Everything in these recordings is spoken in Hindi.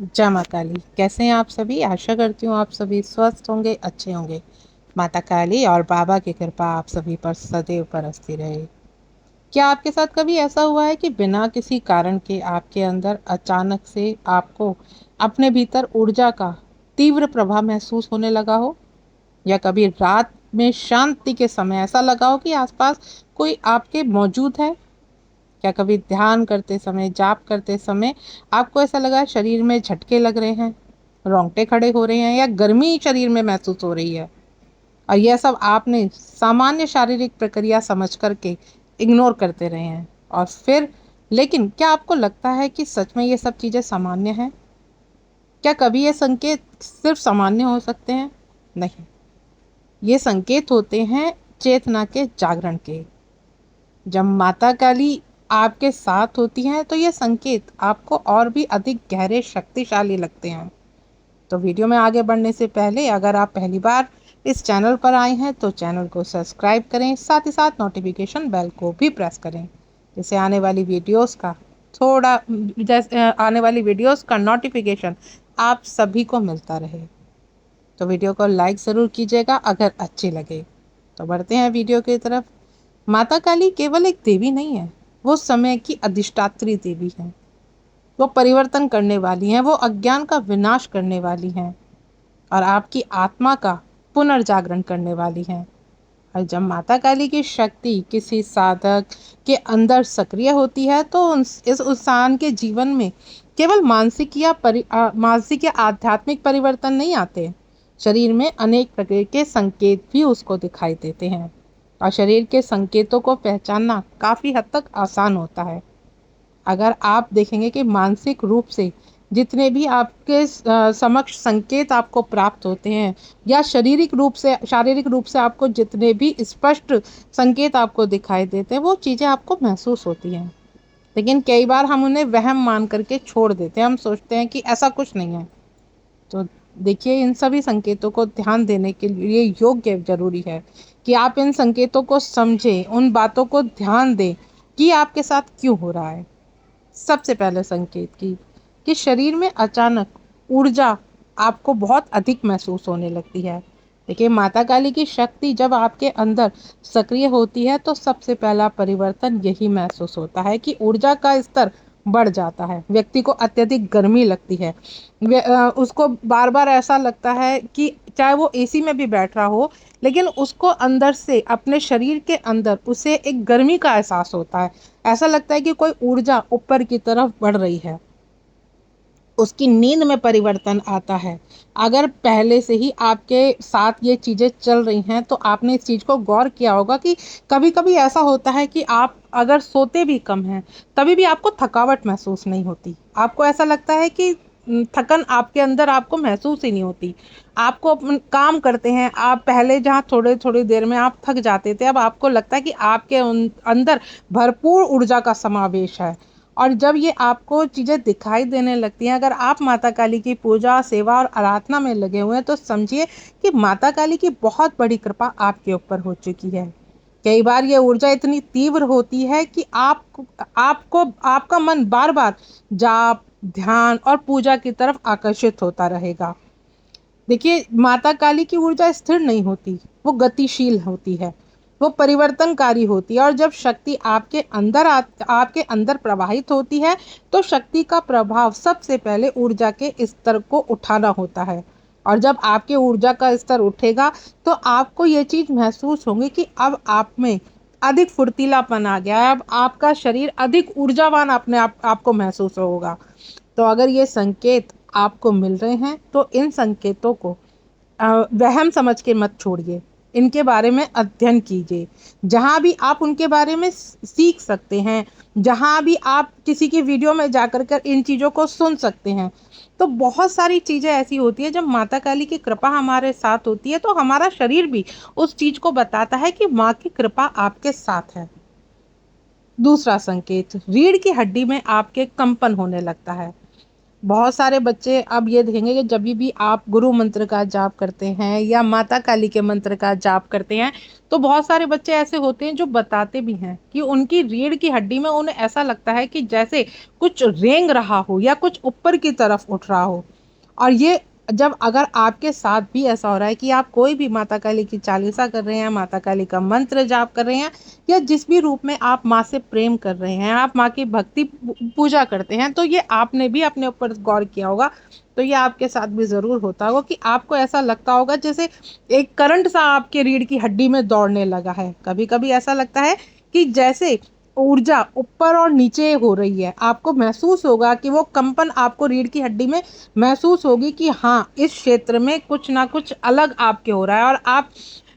जय माँ काली। कैसे हैं आप सभी? आशा करती हूँ आप सभी स्वस्थ होंगे, अच्छे होंगे। माता काली और बाबा की कृपा आप सभी पर सदैव बरसती रहे। क्या आपके साथ कभी ऐसा हुआ है कि बिना किसी कारण के आपके अंदर अचानक से आपको अपने भीतर ऊर्जा का तीव्र प्रभाव महसूस होने लगा हो? या कभी रात में शांति के समय ऐसा लगा हो कि आसपास कोई आपके मौजूद है? क्या कभी ध्यान करते समय, जाप करते समय आपको ऐसा लगा शरीर में झटके लग रहे हैं, रोंगटे खड़े हो रहे हैं, या गर्मी शरीर में महसूस हो रही है? और यह सब आपने सामान्य शारीरिक प्रक्रिया समझ करके इग्नोर करते रहे हैं। और फिर लेकिन क्या आपको लगता है कि सच में ये सब चीज़ें सामान्य हैं? क्या कभी ये संकेत सिर्फ सामान्य हो सकते हैं? नहीं, ये संकेत होते हैं चेतना के जागरण के। जब माता काली आपके साथ होती हैं तो ये संकेत आपको और भी अधिक गहरे, शक्तिशाली लगते हैं। तो वीडियो में आगे बढ़ने से पहले अगर आप पहली बार इस चैनल पर आए हैं तो चैनल को सब्सक्राइब करें, साथ ही साथ नोटिफिकेशन बेल को भी प्रेस करें, जिससे आने वाली वीडियोस का नोटिफिकेशन आप सभी को मिलता रहे। तो वीडियो को लाइक ज़रूर कीजिएगा अगर अच्छी लगे। तो बढ़ते हैं वीडियो की तरफ। माता काली केवल एक देवी नहीं है, वो समय की अधिष्ठात्री देवी है। वो परिवर्तन करने वाली हैं, वो अज्ञान का विनाश करने वाली हैं और आपकी आत्मा का पुनर्जागरण करने वाली हैं। और जब माता काली की शक्ति किसी साधक के अंदर सक्रिय होती है तो इस इंसान के जीवन में केवल मानसिक या आध्यात्मिक परिवर्तन नहीं आते। शरीर में अनेक प्रकार के संकेत भी उसको दिखाई देते हैं और शरीर के संकेतों को पहचानना काफ़ी हद तक आसान होता है। अगर आप देखेंगे कि मानसिक रूप से जितने भी आपके समक्ष संकेत आपको प्राप्त होते हैं, या शारीरिक रूप से आपको जितने भी स्पष्ट संकेत आपको दिखाई देते हैं, वो चीज़ें आपको महसूस होती हैं। लेकिन कई बार हम उन्हें वहम मान करके छोड़ देते हैं। हम सोचते हैं कि ऐसा कुछ नहीं है। तो देखिए, इन सभी संकेतों को ध्यान देने के लिए योग्य जरूरी है कि आप इन संकेतों को समझें, उन बातों को ध्यान दें कि आपके साथ क्यों हो रहा है। सबसे पहले संकेत की कि शरीर में अचानक ऊर्जा आपको बहुत अधिक महसूस होने लगती है। देखिए, माता काली की शक्ति जब आपके अंदर सक्रिय होती है तो सबसे पहला परिवर्तन यही महसूस होता है कि ऊर्जा का स्तर बढ़ जाता है। व्यक्ति को अत्यधिक गर्मी लगती है। उसको बार बार ऐसा लगता है कि चाहे वो एसी में भी बैठ रहा हो, लेकिन उसको अंदर से, अपने शरीर के अंदर उसे एक गर्मी का एहसास होता है। ऐसा लगता है कि कोई ऊर्जा ऊपर की तरफ बढ़ रही है। उसकी नींद में परिवर्तन आता है। अगर पहले से ही आपके साथ ये चीज़ें चल रही हैं तो आपने इस चीज़ को गौर किया होगा कि कभी कभी ऐसा होता है कि आप अगर सोते भी कम हैं तभी भी आपको थकावट महसूस नहीं होती। आपको ऐसा लगता है कि थकन आपके अंदर आपको महसूस ही नहीं होती। आपको अपन काम करते हैं, आप पहले जहाँ थोड़े थोड़ी देर में आप थक जाते थे, अब आपको लगता है कि आपके अंदर भरपूर ऊर्जा का समावेश है। और जब ये आपको चीज़ें दिखाई देने लगती हैं, अगर आप माता काली की पूजा, सेवा और आराधना में लगे हुए हैं तो समझिए कि माता काली की बहुत बड़ी कृपा आपके ऊपर हो चुकी है। कई बार ये ऊर्जा इतनी तीव्र होती है कि आपको आपका मन बार बार जाप, ध्यान और पूजा की तरफ आकर्षित होता रहेगा। देखिए, माता काली की ऊर्जा स्थिर नहीं होती, वो गतिशील होती है, वो परिवर्तनकारी होती है। और जब शक्ति आपके अंदर प्रवाहित होती है तो शक्ति का प्रभाव सबसे पहले ऊर्जा के स्तर को उठाना होता है। और जब आपके ऊर्जा का स्तर उठेगा तो आपको ये चीज़ महसूस होगी कि अब आप में अधिक फुर्तीलापन आ गया है, अब आपका शरीर अधिक ऊर्जावान अपने आपको महसूस होगा। तो अगर ये संकेत आपको मिल रहे हैं तो इन संकेतों को वहम समझ के मत छोड़िए। इनके बारे में अध्ययन कीजिए। जहाँ भी आप उनके बारे में सीख सकते हैं, जहाँ भी आप किसी की वीडियो में जाकर कर इन चीज़ों को सुन सकते हैं। तो बहुत सारी चीज़ें ऐसी होती है, जब माता काली की कृपा हमारे साथ होती है तो हमारा शरीर भी उस चीज़ को बताता है कि माँ की कृपा आपके साथ है। दूसरा संकेत, रीढ़ की हड्डी में आपके कंपन होने लगता है। बहुत सारे बच्चे अब ये देखेंगे कि जब भी आप गुरु मंत्र का जाप करते हैं या माता काली के मंत्र का जाप करते हैं, तो बहुत सारे बच्चे ऐसे होते हैं जो बताते भी हैं कि उनकी रीढ़ की हड्डी में उन्हें ऐसा लगता है कि जैसे कुछ रेंग रहा हो या कुछ ऊपर की तरफ उठ रहा हो। और ये जब अगर आपके साथ भी ऐसा हो रहा है कि आप कोई भी माता काली की चालीसा कर रहे हैं, माता काली का मंत्र जाप कर रहे हैं, या जिस भी रूप में आप माँ से प्रेम कर रहे हैं, आप माँ की भक्ति पूजा करते हैं, तो ये आपने भी अपने ऊपर गौर किया होगा। तो ये आपके साथ भी ज़रूर होता होगा कि आपको ऐसा लगता होगा जैसे एक करंट सा आपके रीढ़ की हड्डी में दौड़ने लगा है। कभी कभी ऐसा लगता है कि जैसे ऊर्जा ऊपर और नीचे हो रही है। आपको महसूस होगा कि वो कंपन आपको रीढ़ की हड्डी में महसूस होगी कि हाँ, इस क्षेत्र में कुछ ना कुछ अलग आपके हो रहा है। और आप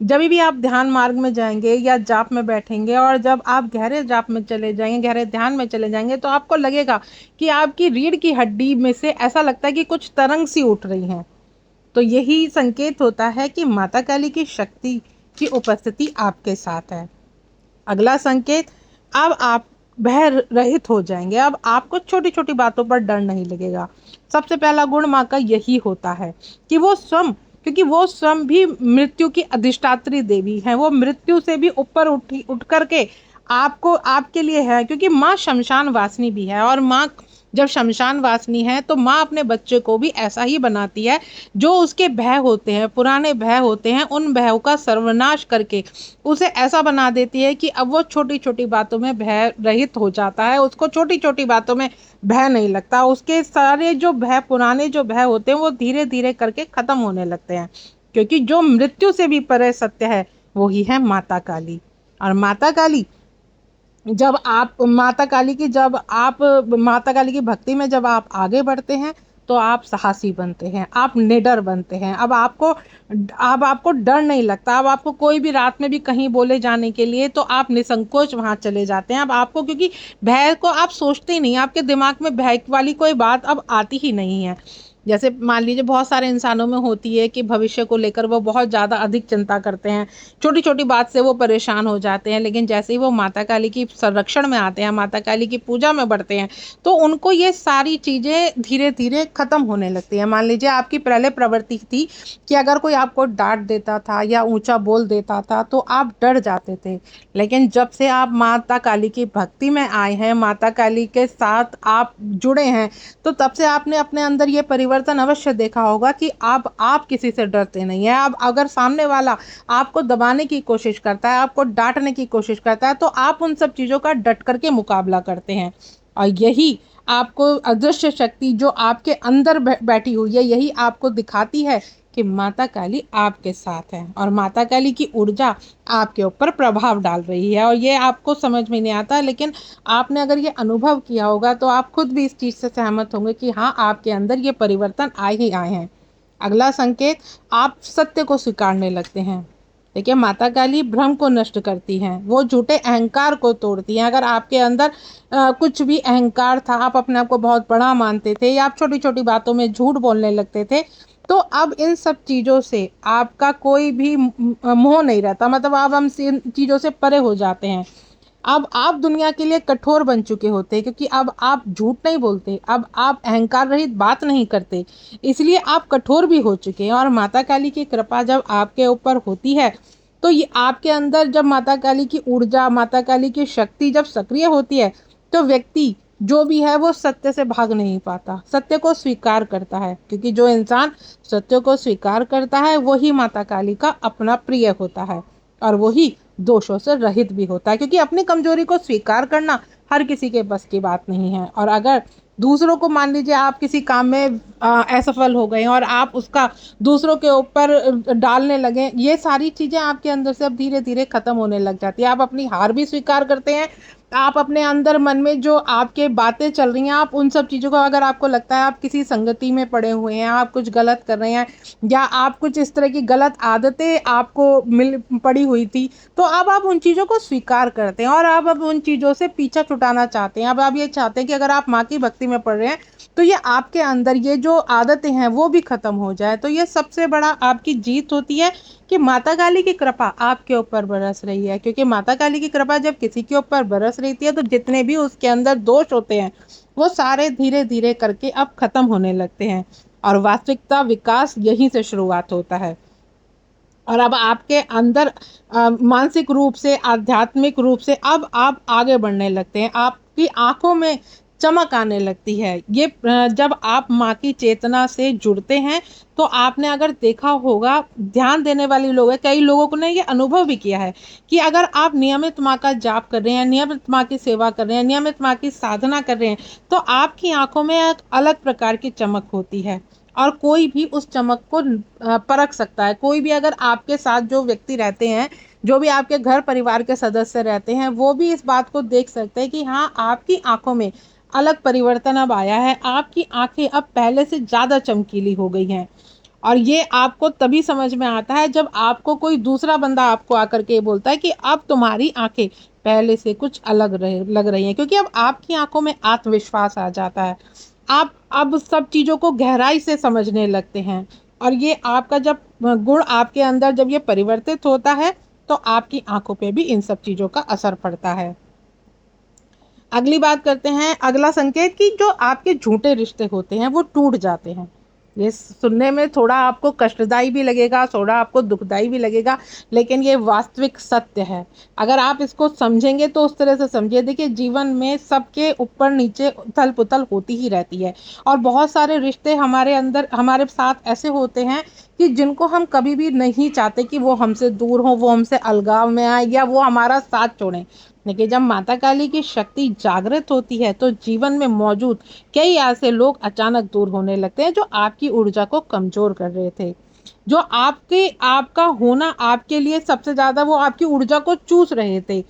जब भी आप ध्यान मार्ग में जाएंगे या जाप में बैठेंगे और जब आप गहरे जाप में चले जाएंगे, गहरे ध्यान में चले जाएंगे, तो आपको लगेगा कि आपकी रीढ़ की हड्डी में से ऐसा लगता है कि कुछ तरंग सी उठ रही हैं। तो यही संकेत होता है कि माता काली की शक्ति की उपस्थिति आपके साथ है। अगला संकेत, अब आप भय रहित हो जाएंगे। अब आपको छोटी छोटी बातों पर डर नहीं लगेगा। सबसे पहला गुण माँ का यही होता है कि वो स्वयं, क्योंकि वो स्वयं भी मृत्यु की अधिष्ठात्री देवी है, वो मृत्यु से भी ऊपर उठ करके आपको आपके लिए है, क्योंकि माँ शमशान वासिनी भी है। और माँ जब शमशान वासिनी है तो माँ अपने बच्चे को भी ऐसा ही बनाती है। जो उसके भय होते हैं, पुराने भय होते हैं, उन भयों का सर्वनाश करके उसे ऐसा बना देती है कि अब वो छोटी छोटी बातों में भय रहित हो जाता है। उसको छोटी छोटी बातों में भय नहीं लगता। उसके सारे जो भय, पुराने जो भय होते हैं, वो धीरे धीरे करके खत्म होने लगते हैं, क्योंकि जो मृत्यु से भी परे सत्य है वही है माता काली। और माता काली, जब आप माता काली की भक्ति में जब आप आगे बढ़ते हैं, तो आप साहसी बनते हैं, आप निडर बनते हैं। अब आपको डर नहीं लगता। अब आपको कोई भी रात में भी कहीं बोले जाने के लिए, तो आप निसंकोच वहां चले जाते हैं। अब आपको, क्योंकि भय को आप सोचते ही नहीं, आपके दिमाग में भय वाली कोई बात अब आती ही नहीं है। जैसे मान लीजिए बहुत सारे इंसानों में होती है कि भविष्य को लेकर वो बहुत ज़्यादा अधिक चिंता करते हैं, छोटी छोटी बात से वो परेशान हो जाते हैं। लेकिन जैसे ही वो माता काली की संरक्षण में आते हैं, माता काली की पूजा में बढ़ते हैं, तो उनको ये सारी चीज़ें धीरे धीरे खत्म होने लगती हैं। मान लीजिए आपकी पहले प्रवृत्ति थी कि अगर कोई आपको डांट देता था या ऊंचा बोल देता था तो आप डर जाते थे। लेकिन जब से आप माता काली की भक्ति में आए हैं, माता काली के साथ आप जुड़े हैं, तो तब से आपने अपने अंदर ये परिवर्तन अवश्य देखा होगा कि आप किसी से डरते नहीं हैं। अब अगर सामने वाला आपको दबाने की कोशिश करता है, आपको डांटने की कोशिश करता है, तो आप उन सब चीज़ों का डट करके मुकाबला करते हैं। और यही आपको अदृश्य शक्ति जो आपके अंदर बैठी हुई है, यही आपको दिखाती है कि माता काली आपके साथ है और माता काली की ऊर्जा आपके ऊपर प्रभाव डाल रही है। और ये आपको समझ में नहीं आता, लेकिन आपने अगर ये अनुभव किया होगा तो आप खुद भी इस चीज़ से सहमत होंगे कि हाँ, आपके अंदर ये परिवर्तन आए ही आए हैं। अगला संकेत, आप सत्य को स्वीकारने लगते हैं। देखिए, माता काली भ्रम को नष्ट करती हैं, वो झूठे अहंकार को तोड़ती हैं। अगर आपके अंदर कुछ भी अहंकार था, आप अपने आप को बहुत बड़ा मानते थे या आप छोटी छोटी बातों में झूठ बोलने लगते थे, तो अब इन सब चीज़ों से आपका कोई भी मोह नहीं रहता। मतलब आप हम इन चीज़ों से परे हो जाते हैं। अब आप दुनिया के लिए कठोर बन चुके होते हैं, क्योंकि अब आप झूठ नहीं बोलते, अब आप अहंकार रहित बात नहीं करते, इसलिए आप कठोर भी हो चुके हैं। और माता काली की कृपा जब आपके ऊपर होती है, तो ये आपके अंदर जब माता काली की ऊर्जा, माता काली की शक्ति जब सक्रिय होती है, तो व्यक्ति जो भी है वो सत्य से भाग नहीं पाता, सत्य को स्वीकार करता है। क्योंकि जो इंसान सत्य को स्वीकार करता है वही माता काली का अपना प्रिय होता है और वही दोषों से रहित भी होता है। क्योंकि अपनी कमजोरी को स्वीकार करना हर किसी के बस की बात नहीं है। और अगर दूसरों को, मान लीजिए आप किसी काम में असफल हो गए और आप उसका दूसरों के ऊपर डालने लगे, ये सारी चीज़ें आपके अंदर से अब धीरे धीरे खत्म होने लग जाती है। आप अपनी हार भी स्वीकार करते हैं। आप अपने अंदर मन में जो आपके बातें चल रही हैं, आप उन सब चीज़ों को, अगर आपको लगता है आप किसी संगति में पड़े हुए हैं, आप कुछ गलत कर रहे हैं या आप कुछ इस तरह की गलत आदतें आपको मिल पड़ी हुई थी, तो अब आप उन चीज़ों को स्वीकार करते हैं और अब उन चीज़ों से पीछा छुटाना चाहते हैं। अब आप ये चाहते हैं कि अगर आप माँ की भक्ति में पड़ रहे हैं, तो ये आपके अंदर ये जो आदतें हैं वो भी ख़त्म हो जाए। तो ये सबसे बड़ा आपकी जीत होती है कि माता काली की कृपा आपके ऊपर बरस रही है। क्योंकि माता काली की कृपा जब किसी के ऊपर बरस रही है, तो जितने भी उसके अंदर दोष होते हैं वो सारे धीरे धीरे करके अब खत्म होने लगते हैं और वास्तविकता विकास यहीं से शुरुआत होता है। और अब आपके अंदर मानसिक रूप से, आध्यात्मिक रूप से अब आप आगे बढ़ने लगते हैं, आपकी आंखों में चमक आने लगती है। ये जब आप माँ की चेतना से जुड़ते हैं तो आपने अगर देखा होगा, ध्यान देने वाले लोग हैं, कई लोगों ने ये अनुभव भी किया है कि अगर आप नियमित माँ का जाप कर रहे हैं, नियमित माँ की सेवा कर रहे हैं, नियमित माँ की साधना कर रहे हैं, तो आपकी आंखों में एक अलग प्रकार की चमक होती है और कोई भी उस चमक को परख सकता है। कोई भी अगर आपके साथ जो व्यक्ति रहते हैं, जो भी आपके घर परिवार के सदस्य रहते हैं, वो भी इस बात को देख सकते हैं कि हाँ, आपकी आंखों में अलग परिवर्तन अब आया है, आपकी आंखें अब पहले से ज़्यादा चमकीली हो गई हैं। और ये आपको तभी समझ में आता है जब आपको कोई दूसरा बंदा आपको आकर के बोलता है कि अब तुम्हारी आंखें पहले से कुछ लग रही हैं, क्योंकि अब आपकी आंखों में आत्मविश्वास आ जाता है। आप अब सब चीज़ों को गहराई से समझने लगते हैं और ये आपका जब गुण आपके अंदर जब ये परिवर्तित होता है तो आपकी आंखों पे भी इन सब चीज़ों का असर पड़ता है। अगली बात करते हैं, अगला संकेत कि जो आपके झूठे रिश्ते होते हैं वो टूट जाते हैं। ये सुनने में थोड़ा आपको कष्टदायी भी लगेगा, थोड़ा आपको दुखदायी भी लगेगा, लेकिन ये वास्तविक सत्य है। अगर आप इसको समझेंगे तो उस तरह से समझिए। देखिए, जीवन में सबके ऊपर नीचे उथल पुथल होती ही रहती है और बहुत सारे रिश्ते हमारे अंदर हमारे साथ ऐसे होते हैं कि जिनको हम कभी भी नहीं चाहते कि वो हमसे दूर हों, वो हमसे अलगाव में आए या वो हमारा साथ छोड़ें। लेकिन जब माता काली की शक्ति जागृत होती है तो जीवन में मौजूद कई ऐसे लोग अचानक दूर होने लगते हैं जो आपकी ऊर्जा को कमजोर कर रहे थे, जो आपका होना आपके लिए सबसे ज्यादा वो आपकी ऊर्जा को चूस रहे थे।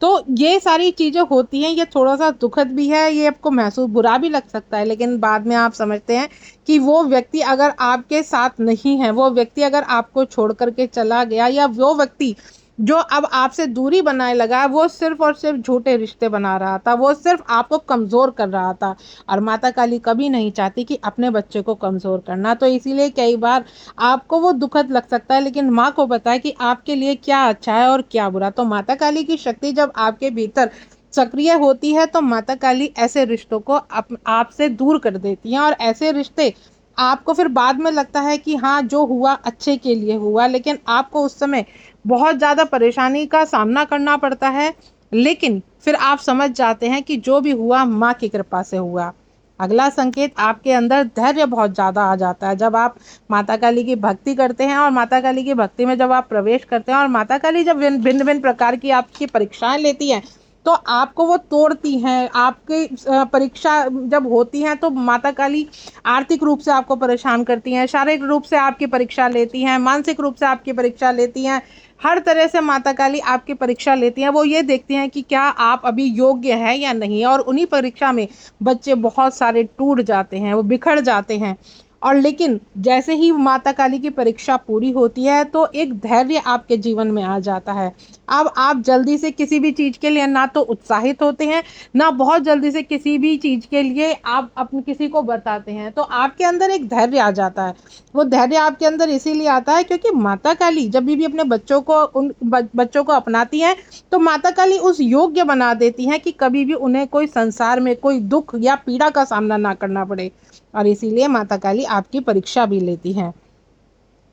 तो ये सारी चीजें होती हैं, ये थोड़ा सा दुखद भी है, ये आपको महसूस बुरा भी लग सकता है, लेकिन बाद में आप समझते हैं कि वो व्यक्ति अगर आपके साथ नहीं है, वो व्यक्ति अगर आपको छोड़ करके चला गया, या वो व्यक्ति जो अब आपसे दूरी बनाए लगा, वो सिर्फ और सिर्फ झूठे रिश्ते बना रहा था, वो सिर्फ आपको कमज़ोर कर रहा था। और माता काली कभी नहीं चाहती कि अपने बच्चे को कमज़ोर करना, तो इसीलिए कई बार आपको वो दुखद लग सकता है, लेकिन माँ को बताए कि आपके लिए क्या अच्छा है और क्या बुरा। तो माता काली की शक्ति जब आपके भीतर सक्रिय होती है तो माता काली ऐसे रिश्तों को आपसे दूर कर देती हैं और ऐसे रिश्ते आपको फिर बाद में लगता है कि हाँ, जो हुआ अच्छे के लिए हुआ, लेकिन आपको उस समय बहुत ज़्यादा परेशानी का सामना करना पड़ता है, लेकिन फिर आप समझ जाते हैं कि जो भी हुआ माँ की कृपा से हुआ। अगला संकेत, आपके अंदर धैर्य बहुत ज़्यादा आ जाता है जब आप माता काली की भक्ति करते हैं और माता काली की भक्ति में जब आप प्रवेश करते हैं और माता काली जब भिन्न भिन्न प्रकार की आपकी परीक्षाएं लेती हैं तो आपको वो तोड़ती हैं। आपकी परीक्षा जब होती हैं तो माता काली आर्थिक रूप से आपको परेशान करती हैं, शारीरिक रूप से आपकी परीक्षा लेती हैं, मानसिक रूप से आपकी परीक्षा लेती हैं। हर तरह से माता काली आपकी परीक्षा लेती हैं। वो ये देखती हैं कि क्या आप अभी योग्य हैं या नहीं, और उन्हीं परीक्षा में बच्चे बहुत सारे टूट जाते हैं, वो बिखर जाते हैं। और लेकिन जैसे ही माता काली की परीक्षा पूरी होती है तो एक धैर्य आपके जीवन में आ जाता है। अब आप जल्दी से किसी भी चीज़ के लिए ना तो उत्साहित होते हैं, ना बहुत जल्दी से किसी भी चीज़ के लिए आप अपने किसी को बताते हैं, तो आपके अंदर एक धैर्य आ जाता है। वो धैर्य आपके अंदर इसीलिए आता है क्योंकि माता काली जब भी अपने बच्चों को बच्चों को अपनाती हैं तो माता काली उस योग्य बना देती हैं कि कभी भी उन्हें कोई संसार में कोई दुख या पीड़ा का सामना ना करना पड़े। और इसीलिए माता काली आपकी परीक्षा भी लेती हैं।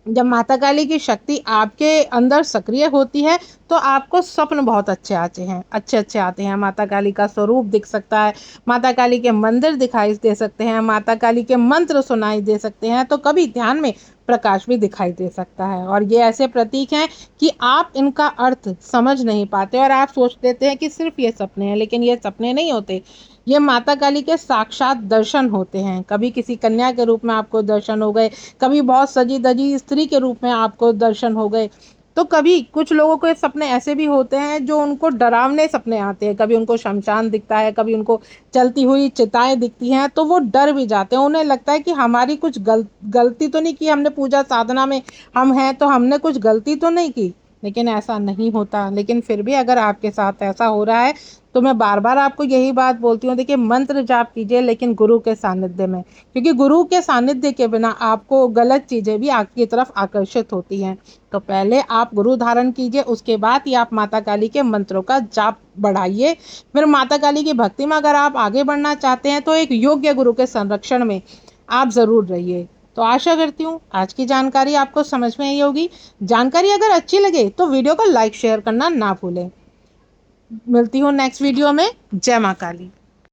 जब माता काली की शक्ति आपके अंदर सक्रिय होती है तो आपको स्वप्न बहुत अच्छे आते हैं, अच्छे अच्छे आते हैं। माता काली का स्वरूप दिख सकता है, माता काली के मंदिर दिखाई दे सकते हैं, माता काली के मंत्र सुनाई दे सकते हैं, तो कभी ध्यान में प्रकाश भी दिखाई दे सकता है। और ये ऐसे प्रतीक हैं कि आप इनका अर्थ समझ नहीं पाते और आप सोच देते हैं कि सिर्फ ये सपने हैं, लेकिन ये सपने नहीं होते। ये माता काली के साक्षात दर्शन होते हैं। कभी किसी कन्या के रूप में आपको दर्शन हो गए, कभी बहुत सजी धजी स्त्री के रूप में आपको दर्शन हो गए, तो कभी कुछ लोगों के सपने ऐसे भी होते हैं जो उनको डरावने सपने आते हैं। कभी उनको शमशान दिखता है, कभी उनको चलती हुई चिताएं दिखती हैं, तो वो डर भी जाते हैं। उन्हें लगता है कि हमारी कुछ गलती तो नहीं की, हमने पूजा साधना में हम हैं तो हमने कुछ गलती तो नहीं की। लेकिन ऐसा नहीं होता। लेकिन फिर भी अगर आपके साथ ऐसा हो रहा है तो मैं बार बार आपको यही बात बोलती हूँ, देखिए मंत्र जाप कीजिए लेकिन गुरु के सानिध्य में, क्योंकि गुरु के सानिध्य के बिना आपको गलत चीज़ें भी आपकी तरफ आकर्षित होती हैं। तो पहले आप गुरु धारण कीजिए, उसके बाद ही आप माता काली के मंत्रों का जाप बढ़ाइए। फिर माता काली की भक्ति में अगर आप आगे बढ़ना चाहते हैं तो एक योग्य गुरु के संरक्षण में आप ज़रूर रहिए। तो आशा करती हूँ आज की जानकारी आपको समझ में आई होगी। जानकारी अगर अच्छी लगे तो वीडियो को लाइक शेयर करना ना भूलें। मिलती हूँ नेक्स्ट वीडियो में। जय माँ काली।